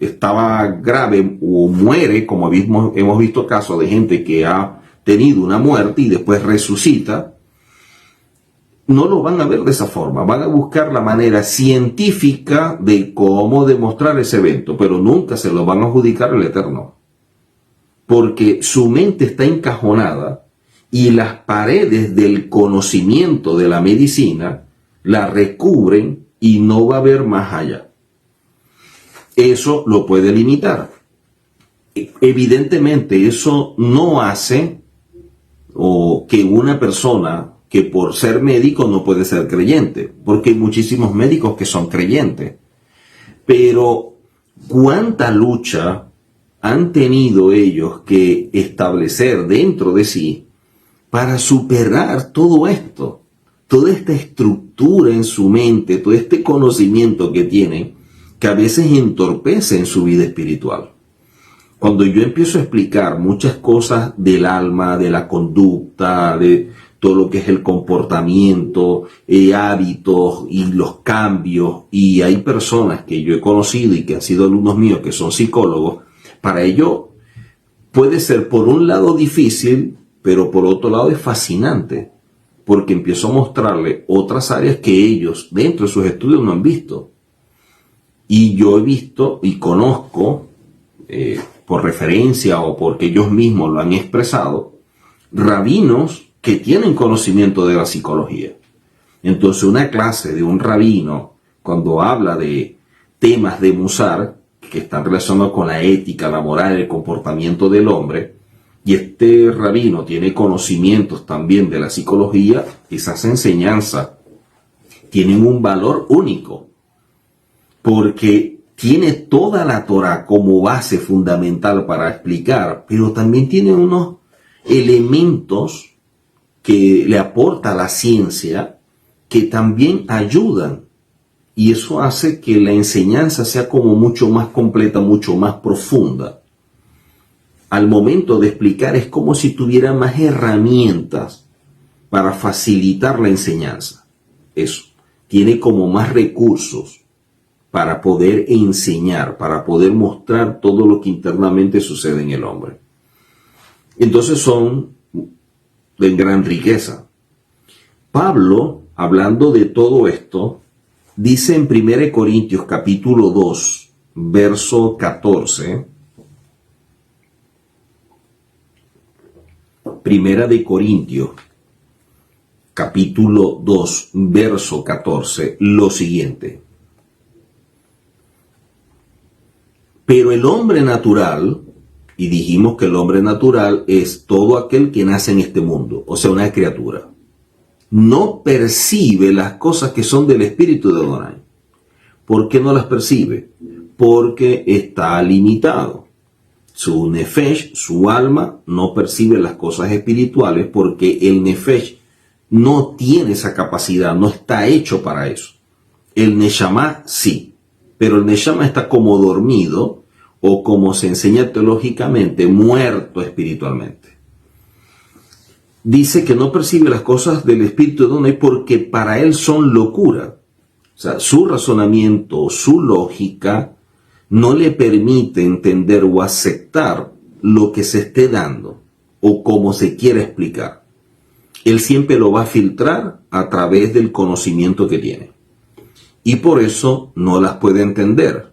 estaba grave o muere, como hemos visto casos de gente que ha tenido una muerte y después resucita. No lo van a ver de esa forma, van a buscar la manera científica de cómo demostrar ese evento, pero nunca se lo van a adjudicar al Eterno, porque su mente está encajonada y las paredes del conocimiento de la medicina la recubren y no va a ver más allá. Eso lo puede limitar. Evidentemente eso no hace o que una persona que por ser médico no puede ser creyente, porque hay muchísimos médicos que son creyentes. Pero ¿cuánta lucha han tenido ellos que establecer dentro de sí para superar todo esto? Toda esta estructura en su mente, todo este conocimiento que tienen, que a veces entorpece en su vida espiritual. Cuando yo empiezo a explicar muchas cosas del alma, de la conducta, de todo lo que es el comportamiento, hábitos y los cambios, y hay personas que yo he conocido y que han sido alumnos míos que son psicólogos, para ello puede ser por un lado difícil, pero por otro lado es fascinante, porque empiezo a mostrarle otras áreas que ellos dentro de sus estudios no han visto. Y yo he visto y conozco por referencia o porque ellos mismos lo han expresado, rabinos que tienen conocimiento de la psicología. Entonces, una clase de un rabino, cuando habla de temas de Musar, que están relacionados con la ética, la moral, el comportamiento del hombre, y este rabino tiene conocimientos también de la psicología, esas enseñanzas tienen un valor único, porque tiene toda la Torá como base fundamental para explicar, pero también tiene unos elementos que le aporta la ciencia que también ayudan, y eso hace que la enseñanza sea como mucho más completa, mucho más profunda. Al momento de explicar es como si tuviera más herramientas para facilitar la enseñanza. Eso, tiene como más recursos para poder enseñar, para poder mostrar todo lo que internamente sucede en el hombre. Entonces son de gran riqueza. Pablo, hablando de todo esto, dice en 1 Corintios capítulo 2, verso 14, Primera de Corintios, capítulo 2, verso 14, lo siguiente. Pero el hombre natural, y dijimos que el hombre natural es todo aquel que nace en este mundo, o sea, una criatura, no percibe las cosas que son del Espíritu de Adonai. ¿Por qué no las percibe? Porque está limitado. Su nefesh, su alma, no percibe las cosas espirituales porque el nefesh no tiene esa capacidad, no está hecho para eso. El neshama sí, pero el neshama está como dormido o, como se enseña teológicamente, muerto espiritualmente. Dice que no percibe las cosas del Espíritu de Adonai porque para él son locura. O sea, su razonamiento, su lógica no le permite entender o aceptar lo que se esté dando o cómo se quiera explicar. Él siempre lo va a filtrar a través del conocimiento que tiene. Y por eso no las puede entender,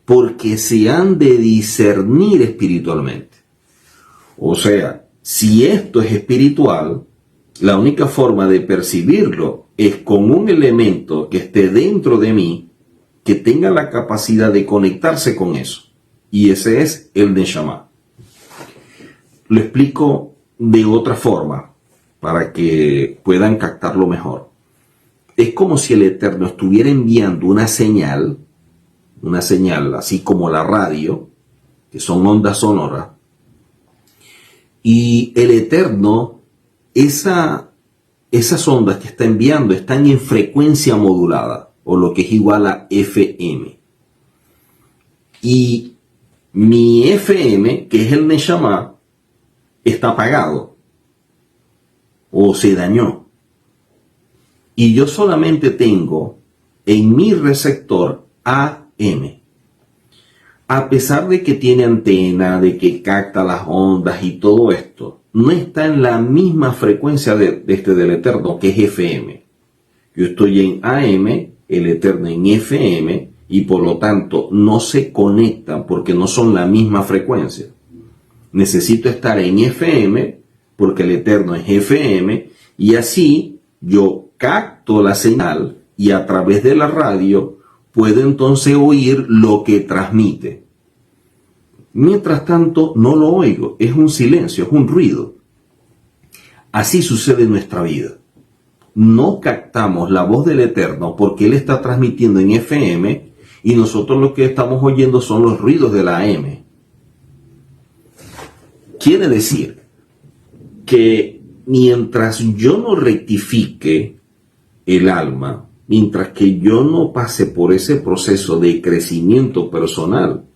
porque se han de discernir espiritualmente. O sea, si esto es espiritual, la única forma de percibirlo es con un elemento que esté dentro de mí, que tenga la capacidad de conectarse con eso. Y ese es el Neshama. Lo explico de otra forma, para que puedan captarlo mejor. Es como si el Eterno estuviera enviando una señal así como la radio, que son ondas sonoras, y el Eterno, esas ondas que está enviando están en frecuencia modulada, o lo que es igual a FM. Y mi FM, que es el Neshama, está apagado o se dañó. Y yo solamente tengo en mi receptor AM. A pesar de que tiene antena, de que capta las ondas y todo esto, no está en la misma frecuencia del Eterno, que es FM. Yo estoy en AM, el Eterno en FM, y por lo tanto no se conectan porque no son la misma frecuencia. Necesito estar en FM porque el Eterno es FM, y así yo capto la señal y a través de la radio puedo entonces oír lo que transmite. Mientras tanto no lo oigo, es un silencio, es un ruido. Así sucede en nuestra vida. No captamos la voz del Eterno porque Él está transmitiendo en FM y nosotros lo que estamos oyendo son los ruidos de la AM. Quiere decir que mientras yo no rectifique el alma, mientras que yo no pase por ese proceso de crecimiento personal,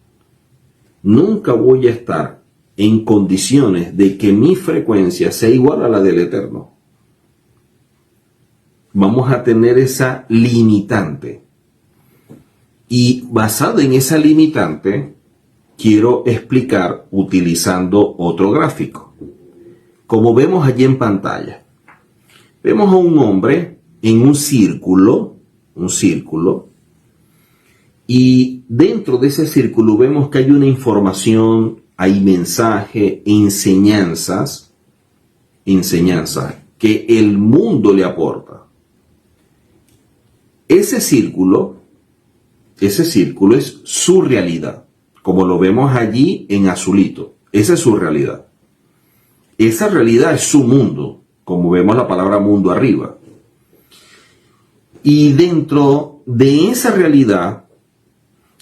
nunca voy a estar en condiciones de que mi frecuencia sea igual a la del Eterno. Vamos a tener esa limitante. Y basado en esa limitante, quiero explicar utilizando otro gráfico. Como vemos allí en pantalla, vemos a un hombre en un círculo, Y dentro de ese círculo vemos que hay una información, hay mensaje, enseñanzas que el mundo le aporta. Ese círculo es su realidad, como lo vemos allí en azulito. Esa es su realidad. Esa realidad es su mundo, como vemos la palabra mundo arriba. Y dentro de esa realidad,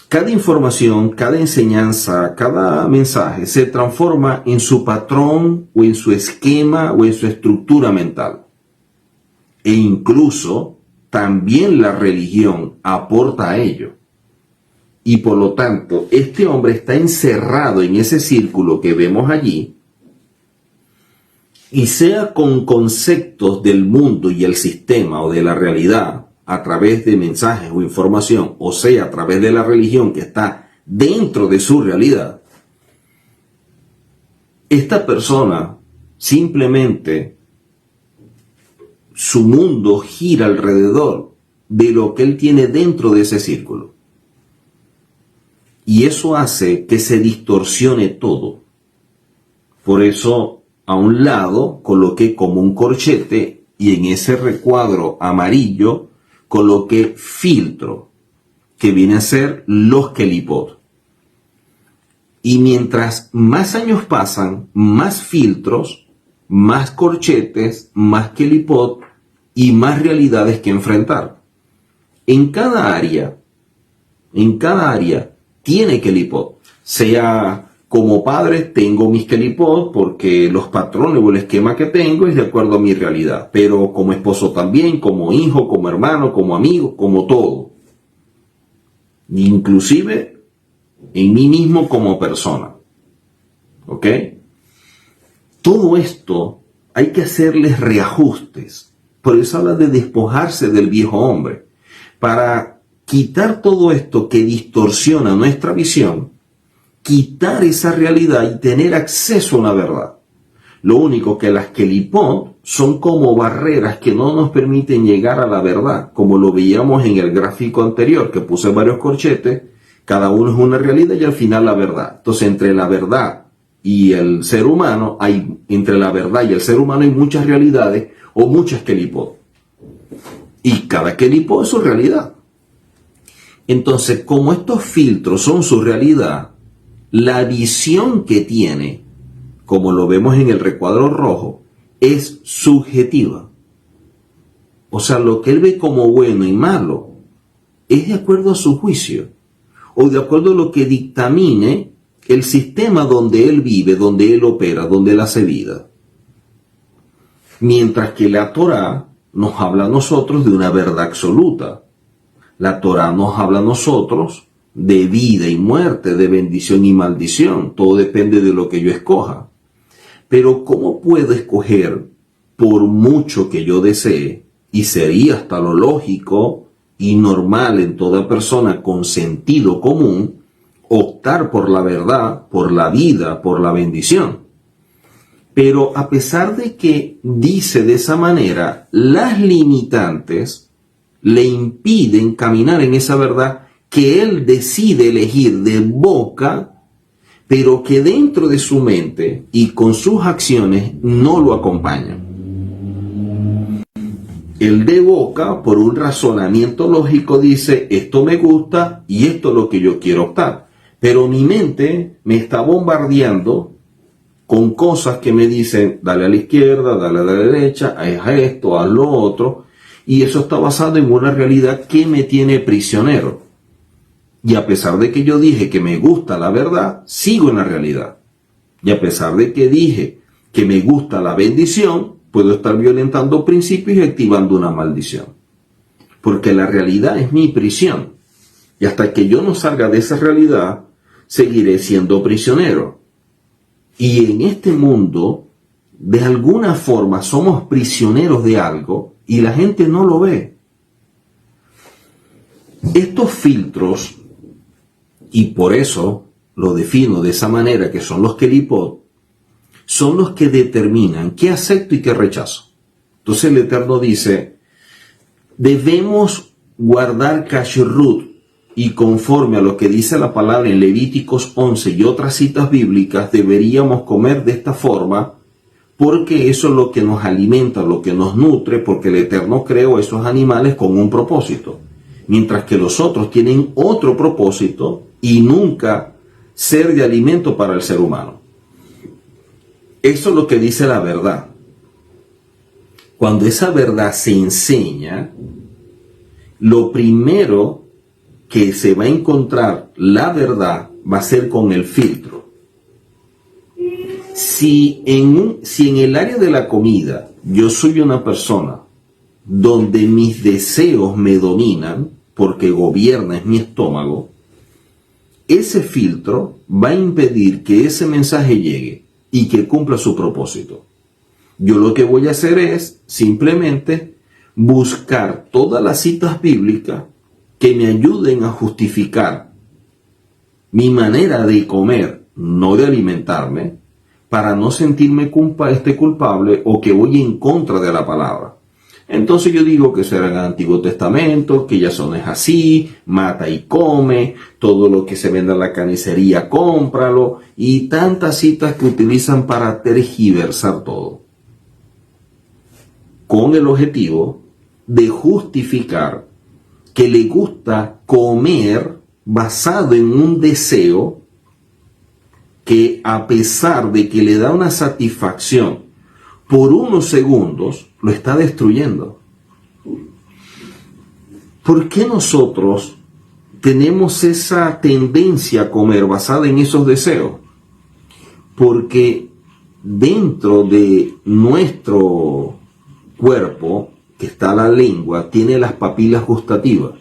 cada información, cada enseñanza, cada mensaje se transforma en su patrón o en su esquema o en su estructura mental. E incluso también la religión aporta a ello. Y por lo tanto, este hombre está encerrado en ese círculo que vemos allí, y sea con conceptos del mundo y el sistema o de la realidad, a través de mensajes o información, o sea, a través de la religión que está dentro de su realidad, esta persona simplemente su mundo gira alrededor de lo que él tiene dentro de ese círculo. Y eso hace que se distorsione todo. Por eso, a un lado coloqué como un corchete y en ese recuadro amarillo coloqué filtro, que viene a ser los Kelipot. Y mientras más años pasan, más filtros, más corchetes, más Kelipot y más realidades que enfrentar. En cada área tiene Kelipot. Sea como padre tengo mis Kelipot porque los patrones o el esquema que tengo es de acuerdo a mi realidad. Pero como esposo también, como hijo, como hermano, como amigo, como todo. Inclusive en mí mismo como persona. ¿Ok? Todo esto hay que hacerles reajustes. Por eso habla de despojarse del viejo hombre. Para quitar todo esto que distorsiona nuestra visión, quitar esa realidad y tener acceso a una verdad. Lo único que las Kelipot son como barreras que no nos permiten llegar a la verdad, como lo veíamos en el gráfico anterior, que puse varios corchetes, cada uno es una realidad y al final la verdad. Entonces, entre la verdad y el ser humano, hay muchas realidades o muchas Kelipot. Y cada Kelipot es su realidad. Entonces, como estos filtros son su realidad, la visión que tiene, como lo vemos en el recuadro rojo, es subjetiva. O sea, lo que él ve como bueno y malo es de acuerdo a su juicio, o de acuerdo a lo que dictamine el sistema donde él vive, donde él opera, donde él hace vida. Mientras que la Torá nos habla a nosotros de una verdad absoluta. La Torá nos habla a nosotros de vida y muerte, de bendición y maldición. Todo depende de lo que yo escoja. Pero ¿cómo puedo escoger por mucho que yo desee? Y sería hasta lo lógico y normal en toda persona con sentido común optar por la verdad, por la vida, por la bendición. Pero a pesar de que dice de esa manera, las limitantes le impiden caminar en esa verdad que él decide elegir de boca, pero que dentro de su mente y con sus acciones no lo acompañan. Él de boca, por un razonamiento lógico, dice, esto me gusta y esto es lo que yo quiero optar. Pero mi mente me está bombardeando con cosas que me dicen, dale a la izquierda, dale a la derecha, haz esto, haz lo otro. Y eso está basado en una realidad que me tiene prisionero. Y a pesar de que yo dije que me gusta la verdad, sigo en la realidad. Y a pesar de que dije que me gusta la bendición, puedo estar violentando principios y activando una maldición. Porque la realidad es mi prisión. Y hasta que yo no salga de esa realidad, seguiré siendo prisionero. Y en este mundo, de alguna forma, somos prisioneros de algo y la gente no lo ve. Estos filtros, y por eso lo defino de esa manera, que son los Kelipot, son los que determinan qué acepto y qué rechazo. Entonces el Eterno dice, debemos guardar kashrut, y conforme a lo que dice la palabra en Levíticos 11 y otras citas bíblicas, deberíamos comer de esta forma, porque eso es lo que nos alimenta, lo que nos nutre, porque el Eterno creó esos animales con un propósito, mientras que los otros tienen otro propósito y nunca ser de alimento para el ser humano. Eso es lo que dice la verdad. Cuando esa verdad se enseña, lo primero que se va a encontrar la verdad va a ser con el filtro. Si en el área de la comida yo soy una persona donde mis deseos me dominan, porque gobierna es mi estómago, ese filtro va a impedir que ese mensaje llegue y que cumpla su propósito. Yo lo que voy a hacer es simplemente buscar todas las citas bíblicas que me ayuden a justificar mi manera de comer, no de alimentarme, para no sentirme culpable o que voy en contra de la palabra. Entonces yo digo que eso era en el Antiguo Testamento, que ya eso no es así, mata y come, todo lo que se venda en la carnicería, cómpralo, y tantas citas que utilizan para tergiversar todo, con el objetivo de justificar que le gusta comer basado en un deseo que, a pesar de que le da una satisfacción por unos segundos, lo está destruyendo. ¿Por qué nosotros tenemos esa tendencia a comer basada en esos deseos? Porque dentro de nuestro cuerpo, que está la lengua, tiene las papilas gustativas.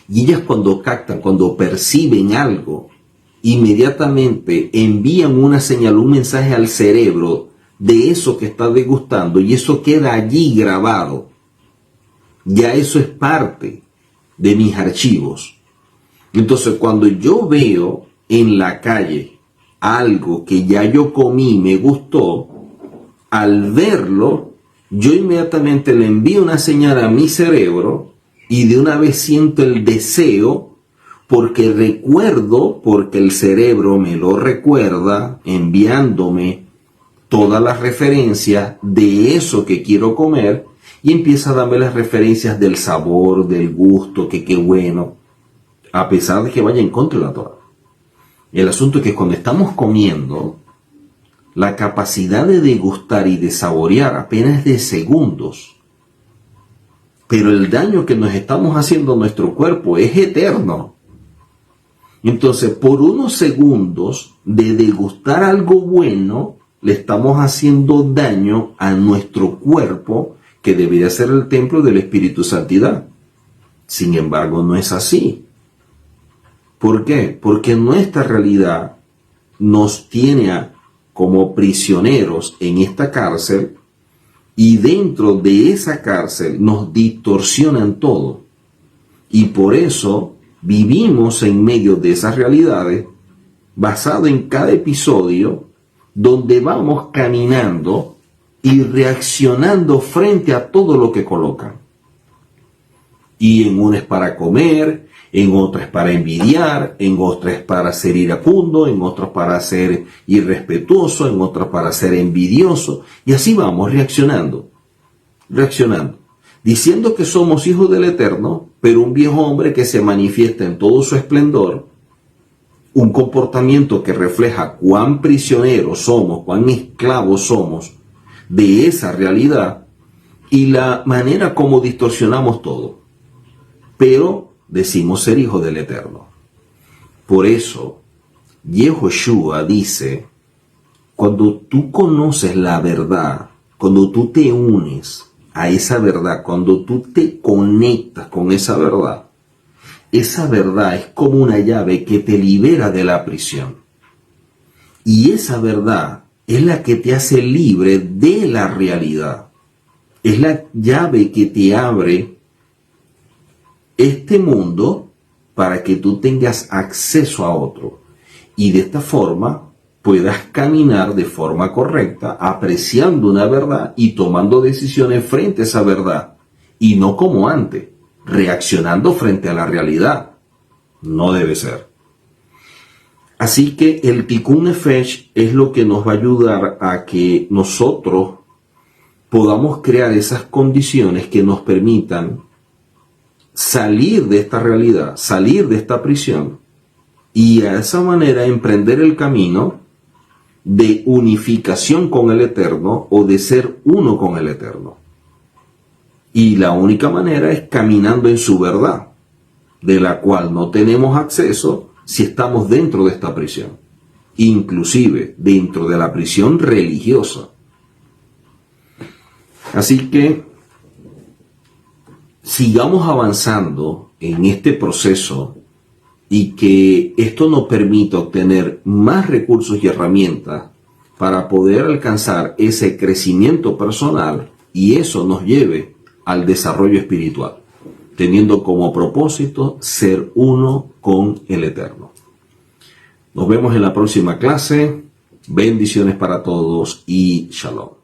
Y ellas cuando captan, cuando perciben algo, inmediatamente envían una señal, un mensaje al cerebro de eso que está degustando, y eso queda allí grabado. Ya eso es parte de mis archivos. Entonces, cuando yo veo en la calle algo que ya yo comí, me gustó, al verlo, yo inmediatamente le envío una señal a mi cerebro y de una vez siento el deseo, porque recuerdo, porque el cerebro me lo recuerda, enviándome todas las referencias de eso que quiero comer, y empieza a darme las referencias del sabor, del gusto, que qué bueno, a pesar de que vaya en contra de la Torah. El asunto es que cuando estamos comiendo, la capacidad de degustar y de saborear apenas es de segundos, pero el daño que nos estamos haciendo a nuestro cuerpo es eterno. Entonces, por unos segundos de degustar algo bueno, le estamos haciendo daño a nuestro cuerpo, que debería ser el templo del Espíritu Santidad. Sin embargo, no es así. ¿Por qué? Porque nuestra realidad nos tiene como prisioneros en esta cárcel, y dentro de esa cárcel nos distorsionan todo. Y por eso vivimos en medio de esas realidades, basado en cada episodio, donde vamos caminando y reaccionando frente a todo lo que colocan. Y en una es para comer, en otra es para envidiar, en otra es para ser iracundo, en otras para ser irrespetuoso, en otras para ser envidioso. Y así vamos reaccionando, diciendo que somos hijos del Eterno, pero un viejo hombre que se manifiesta en todo su esplendor, un comportamiento que refleja cuán prisioneros somos, cuán esclavos somos de esa realidad, y la manera como distorsionamos todo. Pero decimos ser hijos del Eterno. Por eso, Yehoshua dice, cuando tú conoces la verdad, cuando tú te unes a esa verdad, cuando tú te conectas con esa verdad es como una llave que te libera de la prisión. Y esa verdad es la que te hace libre de la realidad. Es la llave que te abre este mundo para que tú tengas acceso a otro, y de esta forma puedas caminar de forma correcta, apreciando una verdad y tomando decisiones frente a esa verdad, y no como antes, reaccionando frente a la realidad, No debe ser. Así que el Tikkun Nefesh es lo que nos va a ayudar a que nosotros podamos crear esas condiciones que nos permitan salir de esta realidad, salir de esta prisión y a esa manera emprender el camino de unificación con el Eterno o de ser uno con el Eterno. Y la única manera es caminando en su verdad, de la cual no tenemos acceso si estamos dentro de esta prisión, inclusive dentro de la prisión religiosa. Así que sigamos avanzando en este proceso y que esto nos permita obtener más recursos y herramientas para poder alcanzar ese crecimiento personal y eso nos lleve al desarrollo espiritual, teniendo como propósito ser uno con el Eterno. Nos vemos en la próxima clase. Bendiciones para todos y Shalom.